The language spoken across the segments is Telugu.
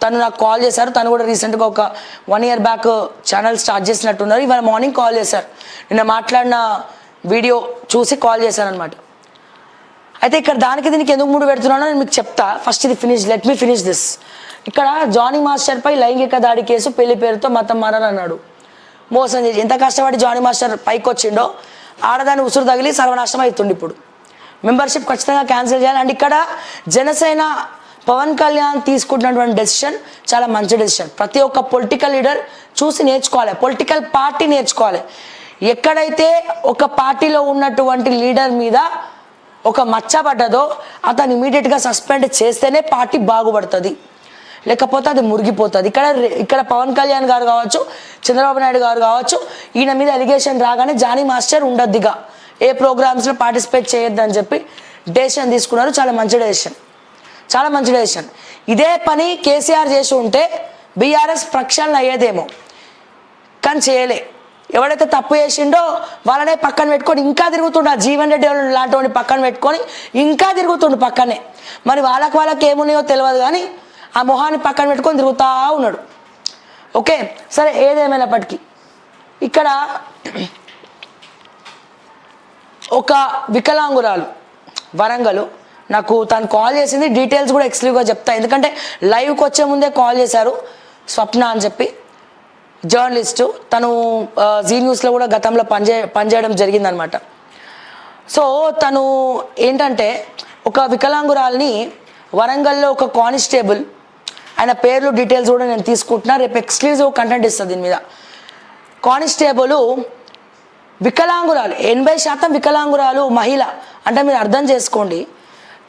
తను నాకు కాల్ చేశారు. తను కూడా రీసెంట్గా ఒక 1 year బ్యాక్ ఛానల్ స్టార్ట్ చేసినట్టున్నారు. ఇవాళ మార్నింగ్ కాల్ చేశారు. నిన్న మాట్లాడిన వీడియో చూసి కాల్ చేశాను అనమాట. అయితే ఇక్కడ దీనికి ఎందుకు మూడు పెడుతున్నానో నేను మీకు చెప్తా. ఫస్ట్ ఇది లెట్ మీ ఫినిష్ దిస్. ఇక్కడ జానీ మాస్టర్పై లైంగిక దాడి కేసు పెళ్లి పేరుతో మతం మారాలన్నాడు. మోసం చేసి ఎంత కష్టపడి జానీ మాస్టర్ పైకి వచ్చిండో ఆడదాన్ని ఉసురు తగిలి సర్వనాశనం అవుతుండే. ఇప్పుడు మెంబర్షిప్ ఖచ్చితంగా క్యాన్సిల్ చేయాలి. అండ్ ఇక్కడ జనసేన పవన్ కళ్యాణ్ తీసుకుంటున్నటువంటి డెసిషన్ చాలా మంచి డెసిషన్. ప్రతి ఒక్క పొలిటికల్ లీడర్ చూసి నేర్చుకోవాలి, పొలిటికల్ పార్టీ నేర్చుకోవాలి. ఎక్కడైతే ఒక పార్టీలో ఉన్నటువంటి లీడర్ మీద ఒక మచ్చ పడ్డదో అతను ఇమీడియట్గా సస్పెండ్ చేస్తేనే పార్టీ బాగుపడుతుంది, లేకపోతే అది మురిగిపోతుంది. ఇక్కడ పవన్ కళ్యాణ్ గారు కావచ్చు, చంద్రబాబు నాయుడు గారు కావచ్చు, ఈయన మీద ఎలిగేషన్ రాగానే జానీ మాస్టర్ ఉండొద్దిగా ఏ ప్రోగ్రామ్స్లో పార్టిసిపేట్ చేయొద్దని చెప్పి డెసిషన్ తీసుకున్నారు. చాలా మంచి డెసిషన్, చాలా మంచి డెసిషన్. ఇదే పని కేసీఆర్ చేసి ఉంటే బీఆర్ఎస్ ప్రక్షాళన అయ్యేదేమో, కానీ చేయలే. ఎవడైతే తప్పు చేసిండో వాళ్ళనే పక్కన పెట్టుకొని ఇంకా తిరుగుతుండు. ఆ జీవన్ రెడ్డి లాంటి వాడిని పక్కన పెట్టుకొని ఇంకా తిరుగుతుండు పక్కనే. మరి వాళ్ళకి ఏమున్నాయో తెలియదు, కానీ ఆ మొహాన్ని పక్కన పెట్టుకొని తిరుగుతూ ఉన్నాడు. ఓకే, సరే, ఏదేమైనప్పటికీ ఇక్కడ ఒక వికలాంగురాలు వరంగల్ నాకు తను కాల్ చేసింది. డీటెయిల్స్ కూడా ఎక్స్క్లూజివ్గా చెప్తా, ఎందుకంటే లైవ్కి వచ్చే ముందే కాల్ చేశారు. స్వప్న అని చెప్పి జర్నలిస్టు, తను జీ న్యూస్లో కూడా గతంలో పనిచేయడం జరిగిందనమాట. సో తను ఏంటంటే ఒక వికలాంగురాల్ని వరంగల్లో ఒక కానిస్టేబుల్, ఆయన పేర్లు డీటెయిల్స్ కూడా నేను తీసుకుంటున్నా, రేపు ఎక్స్క్లూజివ్ కంటెంట్ ఇస్తుంది దీని మీద. కానిస్టేబుల్ వికలాంగురాలు, 80% వికలాంగురాలు మహిళ అంటే మీరు అర్థం చేసుకోండి.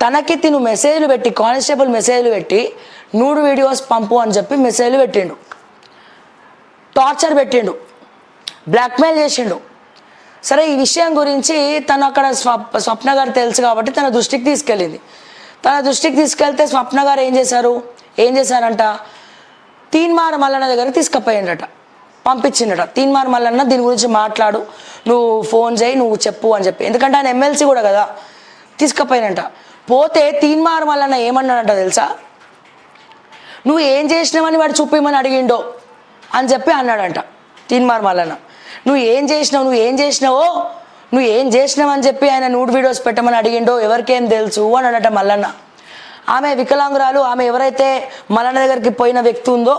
తనకి తిను మెసేజ్లు పెట్టి, కానిస్టేబుల్ మెసేజ్లు పెట్టి నూడు వీడియోస్ పంపు అని చెప్పి మెసేజ్లు పెట్టిండు, టార్చర్ పెట్టిండు, బ్లాక్మెయిల్ చేసిండు. సరే, ఈ విషయం గురించి తను అక్కడ స్వప్న గారు తెలుసు కాబట్టి తన దృష్టికి తీసుకెళ్ళింది. తన దృష్టికి తీసుకెళ్తే స్వప్న గారు ఏం చేశారంట, తీన్మార్ మల్లన్న దగ్గరికి తీసుకుపోయిండట, పంపించిండట. తీన్మార్ మల్లన్న దీని గురించి మాట్లాడు, నువ్వు ఫోన్ చేయి, నువ్వు చెప్పు అని చెప్పి, ఎందుకంటే ఆయన ఎమ్మెల్సీ కూడా కదా. తీసుకుపోయినంట. పోతే తీన్మార్ మల్లన్న ఏమన్నాడంట తెలుసా, నువ్వు ఏం చేసినావని వాడు చూపిమని అడిగిండో అని చెప్పి అన్నాడంట తీన్మార్ మల్లన్న. నువ్వు ఏం చేసినావు అని చెప్పి ఆయన నూడ్ వీడియోస్ పెట్టమని అడిగిండో ఎవరికేం తెలుసు అని అన్నట మల్లన్న. ఆమె వికలాంగురాలు, ఆమె ఎవరైతే మల్లన్న దగ్గరికి పోయిన వ్యక్తి ఉందో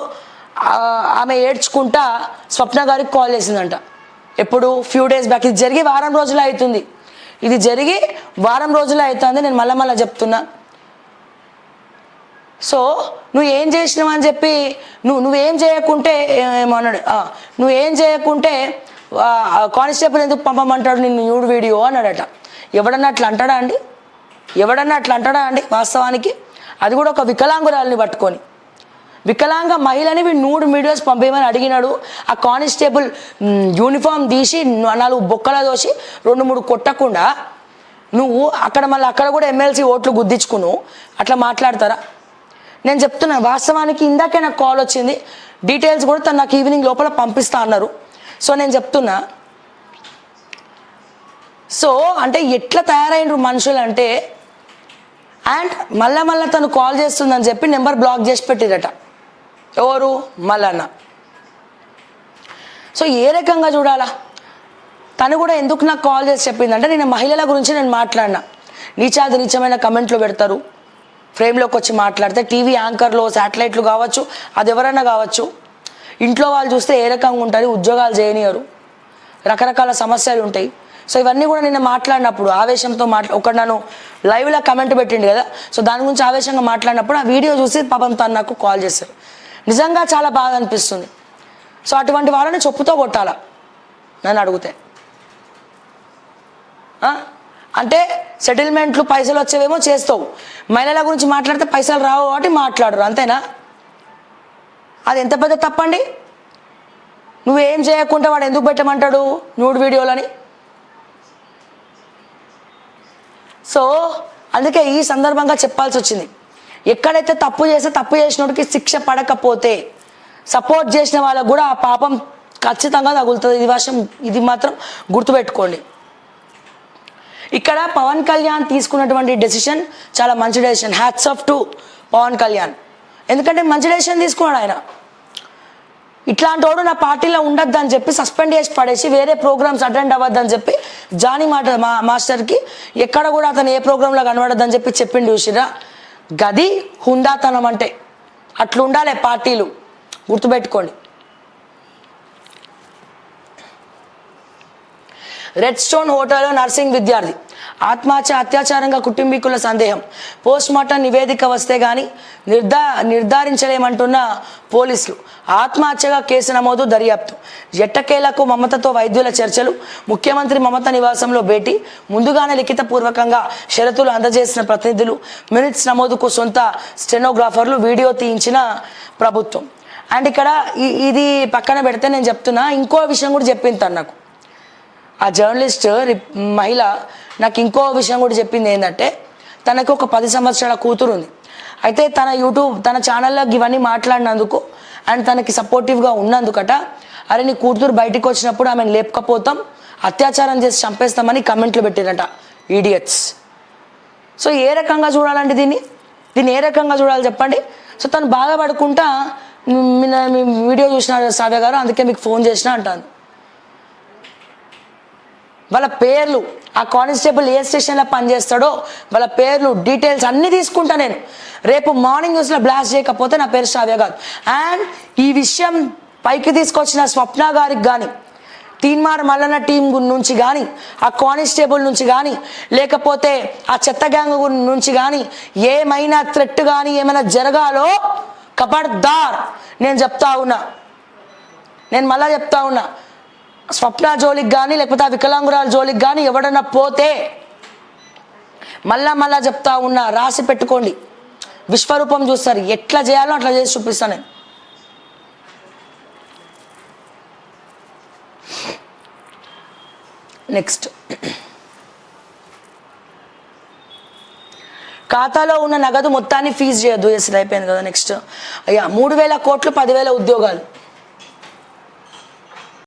ఆమె ఏడ్చుకుంటా స్వప్న గారికి కాల్ చేసిందంట. ఎప్పుడు, ఫ్యూ డేస్ బ్యాక్. ఇది జరిగి వారం రోజులు అవుతుంది, నేను మళ్ళా చెప్తున్నా. సో నువ్వు ఏం చేసినావు అని చెప్పి నువ్వేం చేయకుంటే ఏమన్నాడు, నువ్వేం చేయకుంటే కానిస్టేబుల్ ఎందుకు పంపమంటాడు నిన్ను న్యూడ్ వీడియో అన్నాడట. ఎవడన్నా అట్లా అంటాడా అండి వాస్తవానికి? అది కూడా ఒక వికలాంగురాలని పట్టుకొని, వికలాంగ మహిళని వీడు నూడు వీడియోస్ పంపేయమని అడిగినాడు. ఆ కానిస్టేబుల్ యూనిఫామ్ తీసి 4 బొక్కల దోసి 2-3 కొట్టకుండా నువ్వు అక్కడ కూడా ఎమ్మెల్సీ ఓట్లు గుద్దించుకున్నావు. అట్లా మాట్లాడతారా? నేను చెప్తున్నా, వాస్తవానికి ఇందాకే నాకు కాల్ వచ్చింది, డీటెయిల్స్ కూడా తను నాకు ఈవినింగ్ లోపల పంపిస్తా అన్నారు. సో నేను చెప్తున్నా, సో అంటే ఎట్లా తయారైనరు మనుషులు అంటే. అండ్ మళ్ళా తను కాల్ చేస్తుందని చెప్పి నెంబర్ బ్లాక్ చేసి పెట్టిరట. ఎవరు? మల్లన్న. సో ఏ రకంగా చూడాలా? తను కూడా ఎందుకు నాకు కాల్ చేసి చెప్పిందంటే, నేను మహిళల గురించి నేను మాట్లాడినా, నీచమైన కమెంట్లు పెడతారు, ఫ్రేమ్లోకి వచ్చి మాట్లాడితే, టీవీ యాంకర్లు, శాటిలైట్లు కావచ్చు, అది ఎవరైనా కావచ్చు, ఇంట్లో వాళ్ళు చూస్తే ఏ రకంగా ఉంటుంది, ఉద్యోగాలు చేయనియరు, రకరకాల సమస్యలు ఉంటాయి. సో ఇవన్నీ కూడా నిన్న మాట్లాడినప్పుడు ఆవేశంతో ఒకటి నన్ను లైవ్లో కమెంట్ పెట్టిండు కదా, సో దాని గురించి ఆవేశంగా మాట్లాడినప్పుడు ఆ వీడియో చూసి పాపం తను నాకు కాల్ చేశారు. నిజంగా చాలా బాధ అనిపిస్తుంది. సో అటువంటి వాళ్ళని చెప్పుతో కొట్టాలా నన్ను అడిగితే. అంటే సెటిల్మెంట్లు పైసలు వచ్చేవేమో చేస్తావు, మహిళల గురించి మాట్లాడితే పైసలు రావు కాబట్టి మాట్లాడరు, అంతేనా? అది ఎంత పెద్ద తప్పండి. నువ్వేం చేయకుండా వాడు ఎందుకు పెట్టమంటాడు న్యూడ్ వీడియోలని? సో అందుకే ఈ సందర్భంగా చెప్పాల్సి వచ్చింది, ఎక్కడైతే తప్పు చేసినోడికి శిక్ష పడకపోతే సపోర్ట్ చేసిన వాళ్ళకు కూడా ఆ పాపం ఖచ్చితంగా తగులుతుంది. ఇది మాత్రం గుర్తుపెట్టుకోండి. ఇక్కడ పవన్ కళ్యాణ్ తీసుకున్నటువంటి డెసిషన్ చాలా మంచి decision. Hats off to Pawan Kalyan. ఎందుకంటే మంచి డెసిషన్ తీసుకున్నాడు ఆయన. ఇట్లాంటి వాడు నా పార్టీలో ఉండొద్దని చెప్పి సస్పెండ్ చేసి పడేసి వేరే ప్రోగ్రామ్స్ అటెండ్ అవ్వద్దని చెప్పి జానీ మాస్టర్కి ఎక్కడ కూడా అతను ఏ ప్రోగ్రాంలో కనబడద్దని చెప్పి చెప్పిండు. చూసిరా, గది హుందాతనం అంటే అట్లా ఉండాలి పార్టీలు, గుర్తుపెట్టుకోండి. రెడ్ స్టోన్ హోటల్లో నర్సింగ్ విద్యార్థి ఆత్మహత్య, అత్యాచారంగా కుటుంబీకుల సందేహం. పోస్ట్ మార్టం నివేదిక వస్తే కానీ నిర్ధారించలేమంటున్న పోలీసులు. ఆత్మహత్యగా కేసు నమోదు, దర్యాప్తు. ఎట్టకేలకు మమతతో వైద్యుల చర్చలు. ముఖ్యమంత్రి మమత నివాసంలో భేటీ. ముందుగానే లిఖితపూర్వకంగా షరతులు అందజేసిన ప్రతినిధులు. మినిట్స్ నమోదుకు సొంత స్టెనోగ్రాఫర్లు. వీడియో తీయించిన ప్రభుత్వం. అండ్ ఇక్కడ ఇది పక్కన పెడితే నేను చెప్తున్నా, ఇంకో విషయం కూడా చెప్పింది తను నాకు. ఆ జర్నలిస్ట్ మహిళ నాకు ఇంకో విషయం కూడా చెప్పింది ఏంటంటే, తనకు ఒక 10 సంవత్సరాల కూతురు ఉంది. అయితే తన యూట్యూబ్ తన ఛానల్లో ఇవన్నీ మాట్లాడినందుకు అండ్ తనకి సపోర్టివ్గా ఉన్నందుకట, అరే నీ కూతురు బయటికి వచ్చినప్పుడు ఆమెను లేపకపోతాం, అత్యాచారం చేసి చంపేస్తామని కమెంట్లు పెట్టిరట ఈడియట్స్. సో ఏ రకంగా చూడాలండి దీన్ని ఏ రకంగా చూడాలి చెప్పండి. సో తను బాధపడుకుంటా మీ వీడియో చూసిన సావ్య గారు, అందుకే మీకు ఫోన్ చేసిన అంటాను. వాళ్ళ పేర్లు, ఆ కానిస్టేబుల్ ఏ స్టేషన్లో పనిచేస్తాడో వాళ్ళ పేర్లు, డీటెయిల్స్ అన్నీ తీసుకుంటా నేను. రేపు మార్నింగ్ న్యూస్లో బ్లాస్ట్ చేయకపోతే నా పేరు శ్రావ్య కాదు. అండ్ ఈ విషయం పైకి తీసుకొచ్చిన స్వప్న గారికి కానీ, తీన్మార్ మల్లన్న టీం నుంచి కానీ, ఆ కానిస్టేబుల్ నుంచి కానీ, లేకపోతే ఆ చెత్త గ్యాంగ్ నుంచి కానీ ఏమైనా థ్రెట్ కానీ ఏమైనా జరగాలో ఖబర్దార్ నేను చెప్తా ఉన్నా. నేను మళ్ళా చెప్తా ఉన్నా, స్వప్న జోలికి కానీ లేకపోతే ఆ వికలాంగురాల జోలికి కానీ ఎవడన్నా పోతే మళ్ళా చెప్తా ఉన్నా, రాసి పెట్టుకోండి. విశ్వరూపం చూస్తారు, ఎట్లా చేయాలో అట్లా చేసి చూపిస్తాను నేను. నెక్స్ట్, ఖాతాలో ఉన్న నగదు మొత్తాన్ని ఫీజు చేయొద్దు. ఎస్ అయిపోయింది కదా. నెక్స్ట్, అయ్యా 3,000 కోట్లు 10,000 ఉద్యోగాలు.